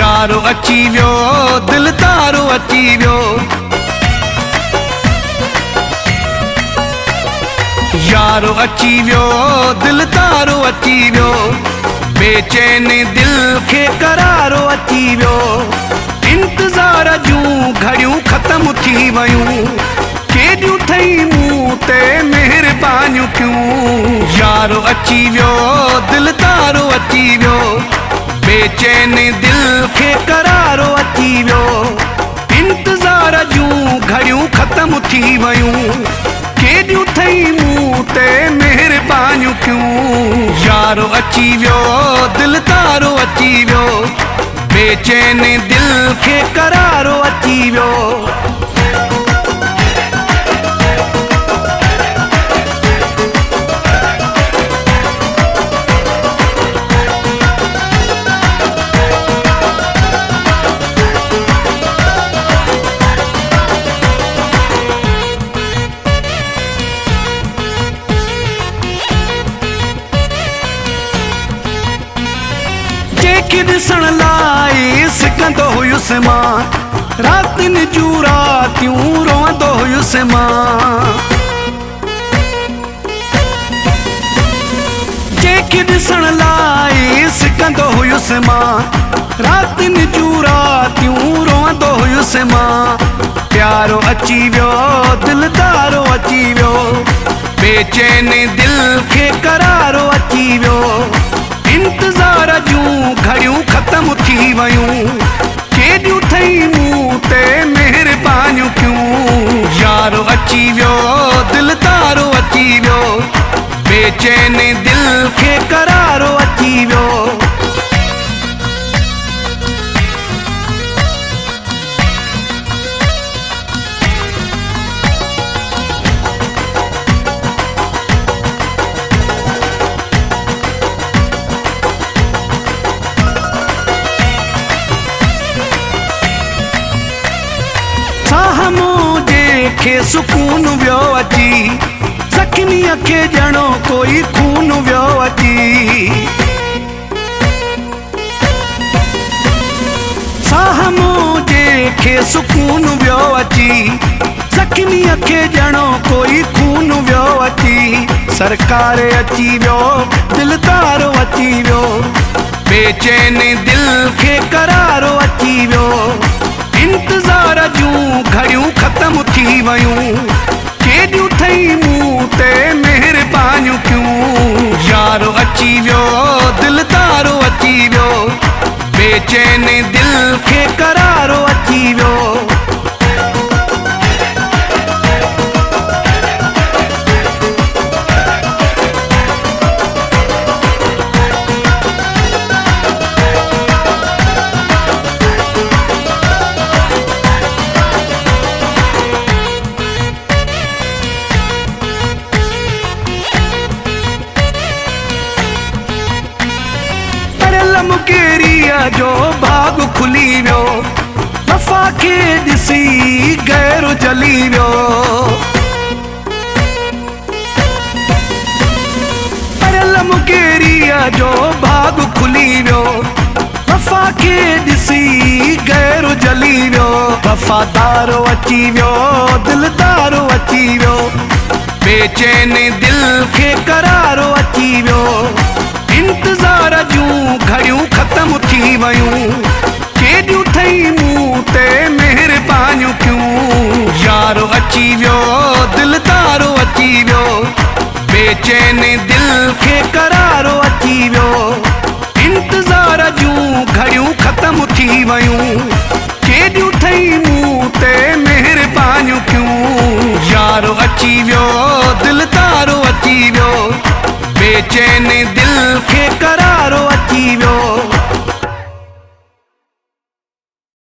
यारो अची वियो दिल तारो अची वियो यारो अची वियो दिल तारो अची वियो बेचैन दिल खे करारो अची वियो इंतज़ार जूं घड़ियूं ख़त्म थी वयूं केॾियूं थई मूं ते महिरबानियूं क्यों यारो अची वियो दिल तारो अची वियो बेचैन दिल खे करारो अची वियो इंतज़ार जूं घड़ियूं ख़त्म थी वयूं केॾियूं थई मूं ते महिरबानियूं क्यों यारो अची वियो दिल तारो अची वियो बेचैन दिल खे करारो अची वियो ॾिसण लाइ सिकंदो हुयुसि मां रातिनि जूं रातियूं रोअंदो हुयुसि मां जंहिंखे ॾिसण लाइ सिकंदो हुयुसि मां रातिनि जूं रातियूं रोअंदो हुयुसि मां प्यारो अची वियो दिल तारो अची वियो बेचैन दिल खे करारो अची वियो इंतज़ार जूं घड़ियूं ख़त्म थी वयूं केॾियूं थई मूं ते महिरबानियूं क्यों यारो अची वियो दिल तारो अची वियो बेचैन दिल खे करारो अची वियो खे सुकून वियो अची ज़ख़्मीअ खे ॼणो कोई खून वियो अची साह मुंहिंजे खे सुकून वियो अची ज़ख़्मीअ खे ॼणो कोई खून वियो अची सरकार अची वियो दिल तारो अची वियो बेचैन दिल खे करारो अची वियो इंतज़ार जूं घड़ियूं ख़त्म थी वयूं केॾियूं थई मूं ते महिरबानियूं क्यों यारो अची वियो दिल तारो अची वियो बेचैन दिल खे करारो अची वियो मुकेरीअ जो बाग खुली वियो वफ़ा खे ॾिसी गैर जली वियो परियल मुकेरीअ जो बाग खुली वियो वफ़ा खे ॾिसी गैर जली वियो वफ़ादारो अची वियो दिल तारो अची वियो बेचैन दिल खे करारो अची वियो इंतज़ार जूं घड़ियूं ख़त्म थी वयूं केॾियूं थई मूं ते महिरबानियूं क्यों यारो अची वियो दिल तारो अची वियो बेचैन दिल खे करारो अची वियो इंतज़ार जूं घड़ियूं ख़त्म थी वयूं केॾियूं थई मूं ते महिरबानियूं क्यों यारो अची वियो दिल तारो अची वियो बेचैन